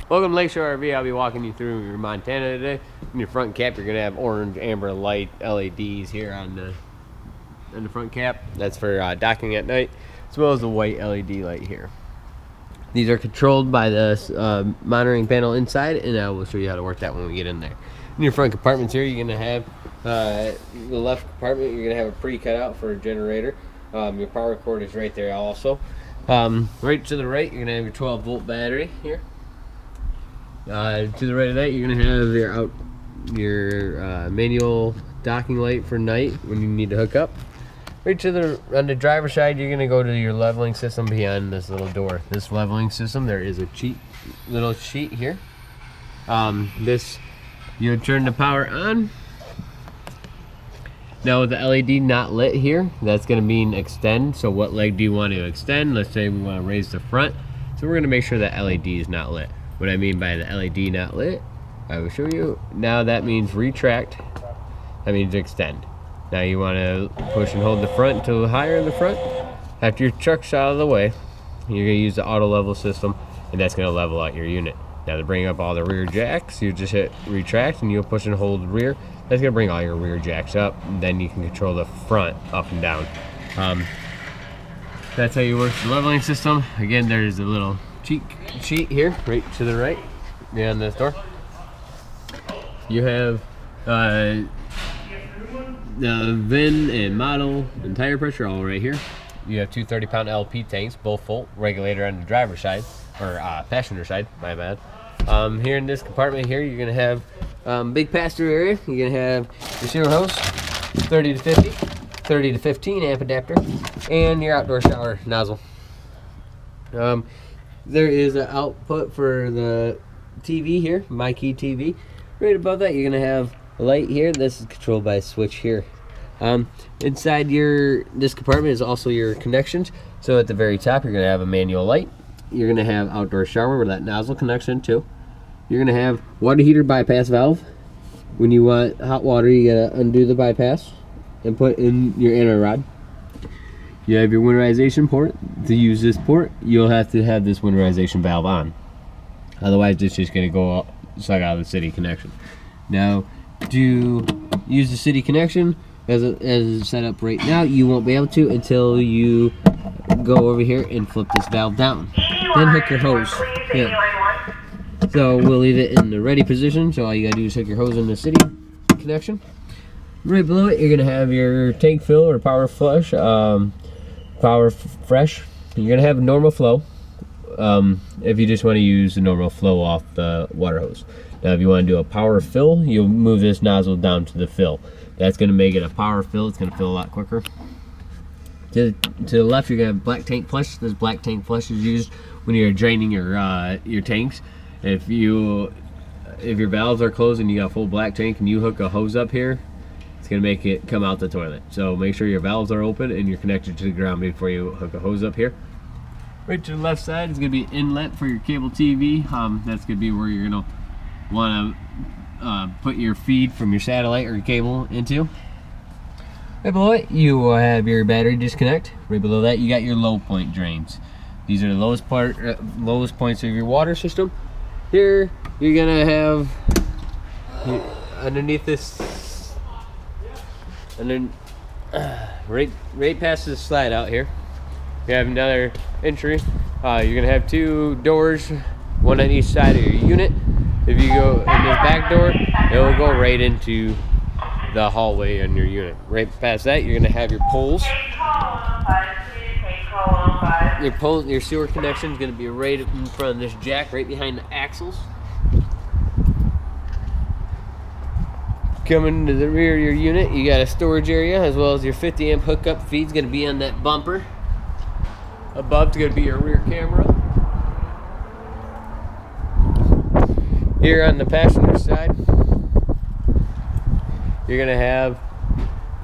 Welcome to Lakeshore RV. I'll be walking you through your Montana today. In your front cap, you're going to have orange, amber light LEDs here on the front cap. That's for docking at night, as well as the white LED light here. These are controlled by the monitoring panel inside, and I will show you how to work that when we get in there. In your front compartments here, you're going to have the left compartment, you're going to have a pre-cut out for a generator. Your power cord is right there also. Right to the right, you're going to have your 12-volt battery here. To the right of that, you're going to have your manual docking light for night when you need to hook up. Right to on the driver's side, you're going to go to your leveling system behind this little door. This leveling system, there is a little sheet here. You turn the power on. Now with the LED not lit here, that's going to mean extend. So what leg do you want to extend? Let's say we want to raise the front. So we're going to make sure that LED is not lit. What I mean by the LED not lit, I will show you. Now that means retract. That means extend. Now you want to push and hold the front until higher in the front. After your truck's out of the way, you're going to use the auto level system, and that's going to level out your unit. Now to bring up all the rear jacks, you just hit retract and you'll push and hold rear. That's going to bring all your rear jacks up, and then you can control the front up and down. That's how you work the leveling system. Again, there's a little cheat sheet here, right to the right, behind this door. You have the VIN and model and tire pressure all right here. You have two 30-pound LP tanks, both full, regulator on the driver's side, or passenger side, my bad. Here in this compartment here, you're going to have big pass-through area. You're going to have your sewer hose, 30 to 50, 30 to 15 amp adapter, and your outdoor shower nozzle. There is an output for the TV here, My Key TV. Right above that, you're going to have a light here. This is controlled by a switch here. Inside this compartment is also your connections. So at the very top, you're going to have a manual light. You're going to have outdoor shower with that nozzle connection too. You're going to have water heater bypass valve. When you want hot water, you got to undo the bypass and put in your inner rod. You have your winterization port. To use this port, you'll have to have this winterization valve on. Otherwise, it's just going to go suck out of the city connection. Now, to use the city connection as it's set up right now, you won't be able to until you go over here and flip this valve down. Then hook your hose. Yeah. So we'll leave it in the ready position. So all you gotta do is hook your hose in the city connection. Right below it, you're gonna have your tank fill or power flush, power fresh. You're gonna have normal flow. If you just want to use the normal flow off the water hose. Now if you want to do a power fill, you'll move this nozzle down to the fill. That's going to make it a power fill. It's going to fill a lot quicker. To the left, you're going to have black tank flush. This black tank flush is used when you're draining your tanks. If your valves are closed and you got a full black tank and you hook a hose up here, it's going to make it come out the toilet. So make sure your valves are open and you're connected to the ground before you hook a hose up here. Right to the left side is going to be inlet for your cable TV. That's going to be where you're going to want to put your feed from your satellite or your cable into. Right below it, you will have your battery disconnect. Right below that, you got your low point drains. These are the lowest points of your water system. Here, you're going to have underneath this, right past this slide out here, you have another entry. You're gonna have two doors, one on each side of your unit. If you go in this back door, it will go right into the hallway in your unit. Right past that, you're gonna have your poles. Your sewer connection is gonna be right in front of this jack, right behind the axles. Coming to the rear of your unit, you got a storage area as well as your 50 amp hookup feed's gonna be on that bumper. Above is going to be your rear camera. Here on the passenger side, you're going to have,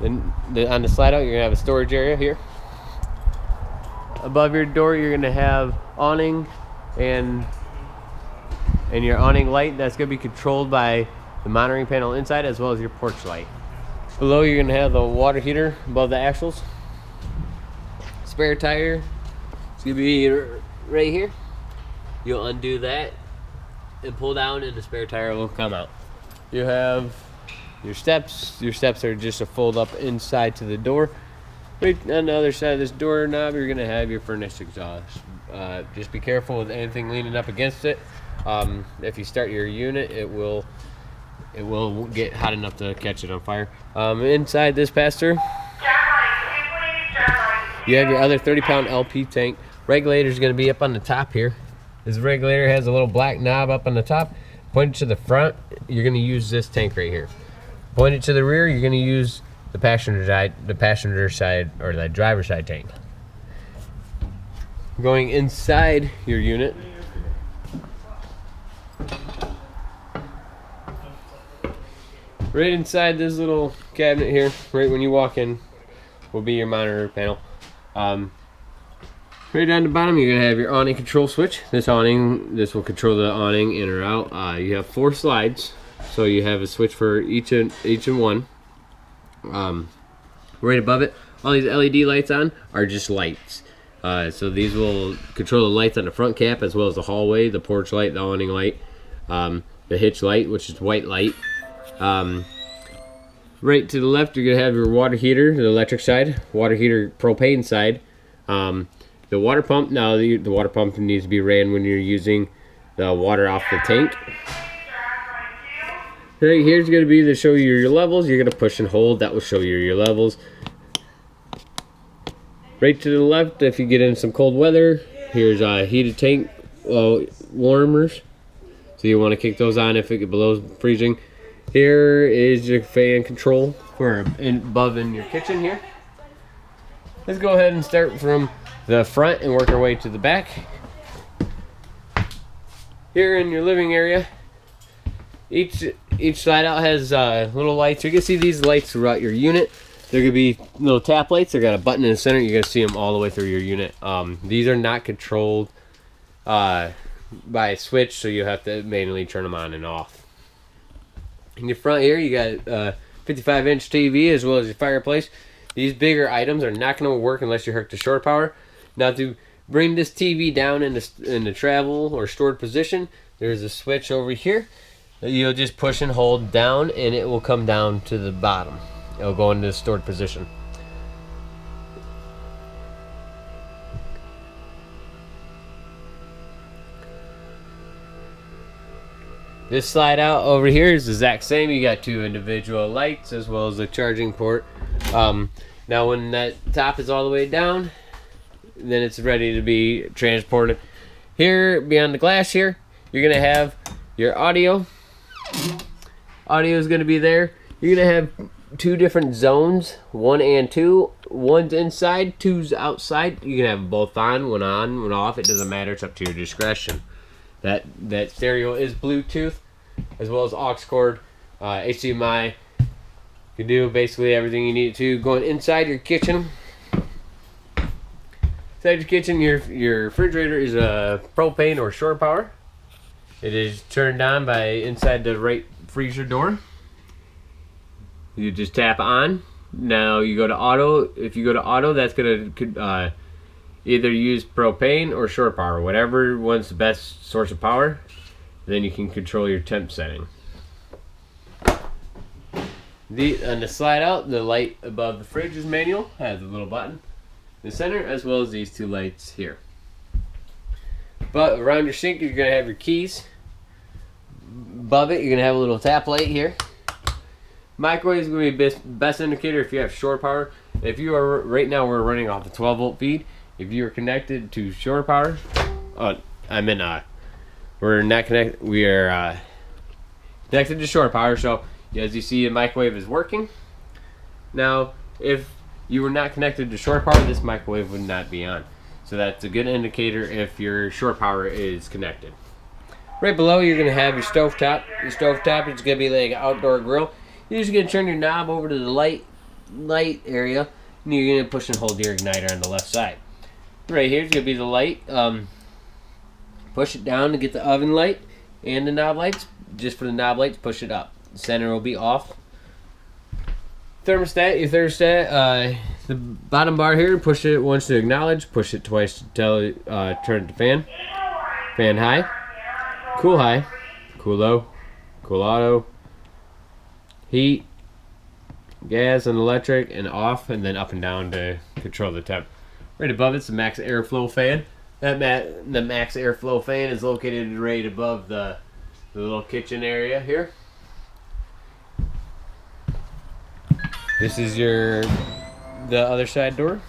on the slide out, you're going to have a storage area here. Above your door, you're going to have awning and your awning light. That's going to be controlled by the monitoring panel inside as well as your porch light. Below, you're going to have the water heater above the axles. Spare tire. It's going to be right here. You'll undo that and pull down, and the spare tire will come out. You have your steps. Your steps are just a fold up inside to the door. Right on the other side of this doorknob, you're gonna have your furnace exhaust. Just be careful with anything leaning up against it. If you start your unit, it will get hot enough to catch it on fire. Inside this pastor, you have your other 30-pound LP tank. Regulator is going to be up on the top here. This regulator has a little black knob up on the top. Pointed to the front, you're going to use this tank right here. Pointed to the rear, you're going to use the passenger side or the driver's side tank. Going inside your unit, right inside this little cabinet here, right when you walk in, will be your monitor panel. Right down the bottom, you're gonna have your awning control switch. This will control the awning in or out. You have 4 slides, so you have a switch for each and one. Right above it, all these LED lights on are just lights. So these will control the lights on the front cap as well as the hallway, the porch light, the awning light, the hitch light, which is white light. Right to the left, you're gonna have your water heater, the electric side, water heater propane side. The water pump, now the water pump needs to be ran when you're using the water off the tank. Right here's gonna be to show you your levels. You're gonna push and hold, that will show you your levels. Right to the left, if you get in some cold weather, here's heated tank warmers. So you want to kick those on if it gets below freezing. Here is your fan control for above in your kitchen here. Let's go ahead and start from the front and work our way to the back. Here in your living area, each side out has little lights. You can see these lights throughout your unit. They're gonna be little tap lights. They've got a button in the center. You're gonna see them all the way through your unit. These are not controlled by a switch, so you have to manually turn them on and off. In your front here, you got 55-inch TV as well as your fireplace. These bigger items are not going to work unless you hook to shore power. Now, to bring this TV down in the travel or stored position, there's a switch over here that you'll just push and hold down, and it will come down to the bottom. It'll go into the stored position. This slide out over here is the exact same. You got 2 individual lights as well as a charging port. Now when that top is all the way down, then it's ready to be transported. Here beyond the glass here, you're gonna have your audio. Audio is gonna be there. You're gonna have 2 different zones, 1 and 2. One's inside, 2's outside. You can have them both on, one off. It doesn't matter. It's up to your discretion. That stereo is Bluetooth as well as aux cord, HDMI. You can do basically everything you need to. Going inside your kitchen. Inside your kitchen, your refrigerator is a propane or shore power. It is turned on by inside the right freezer door. You just tap on. Now you go to auto. If you go to auto, that's gonna either use propane or shore power, whatever one's the best source of power. Then you can control your temp setting. On the slide out, the light above the fridge is manual, has a little button in the center, as well as these 2 lights here. But around your sink, you're gonna have your keys. Above it, you're gonna have a little tap light here. Microwave is gonna be best indicator if you have shore power. If you are right now, we're running off a 12-volt feed. If you are connected to shore power, we're not connected. We are connected to shore power. So as you see, the microwave is working. Now, if you were not connected to shore power, this microwave would not be on. So that's a good indicator if your shore power is connected. Right below, you're gonna have your stovetop. Your stovetop is gonna be like an outdoor grill. You're just gonna turn your knob over to the light area, and you're gonna push and hold your igniter on the left side. Right here is going to be the light. Push it down to get the oven light and the knob lights. Just for the knob lights, push it up. The center will be off. Thermostat, your thermostat, the bottom bar here, push it once to acknowledge, push it twice to turn it to fan. Fan high, cool high, cool low, cool auto, heat, gas and electric, and off, and then up and down to control the temp. Right above it's the max airflow fan. The max airflow fan is located right above the little kitchen area here. This is the other side door.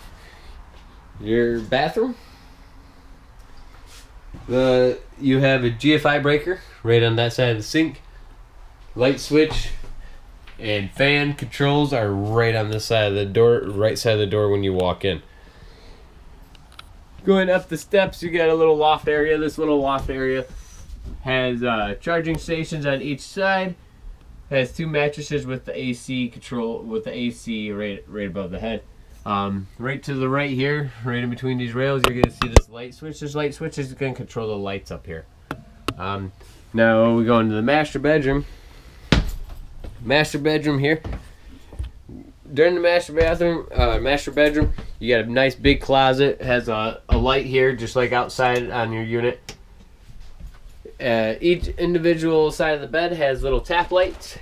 Your bathroom. You have a GFI breaker right on that side of the sink. Light switch and fan controls are right on this side of the door, right side of the door when you walk in. Going up the steps, you got a little loft area. This little loft area has charging stations on each side. Has 2 mattresses with the AC control, with the AC right above the head. Right to the right here, right in between these rails, you're gonna see this light switch. This light switch is gonna control the lights up here. Now we go into the master bedroom. Master bedroom here. During the master bedroom, you got a nice big closet. It has a light here, just like outside on your unit. Each individual side of the bed has little tap lights,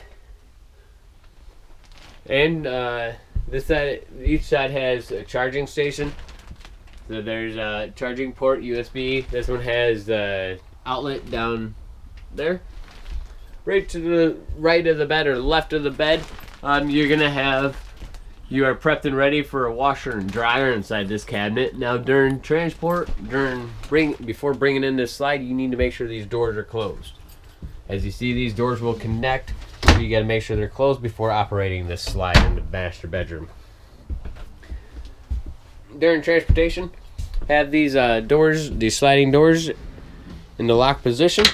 and this side, each side has a charging station. So there's a charging port, USB. This one has the outlet down there. Right to the right of the bed or left of the bed, you are prepped and ready for a washer and dryer inside this cabinet. Now during transport, before bringing in this slide, you need to make sure these doors are closed. As you see, these doors will connect, so you got to make sure they're closed before operating this slide in the master bedroom. During transportation, have these doors, these sliding doors, in the lock position.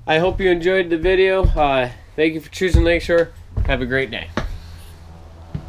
I hope you enjoyed the video. Thank you for choosing Lakeshore. Have a great day.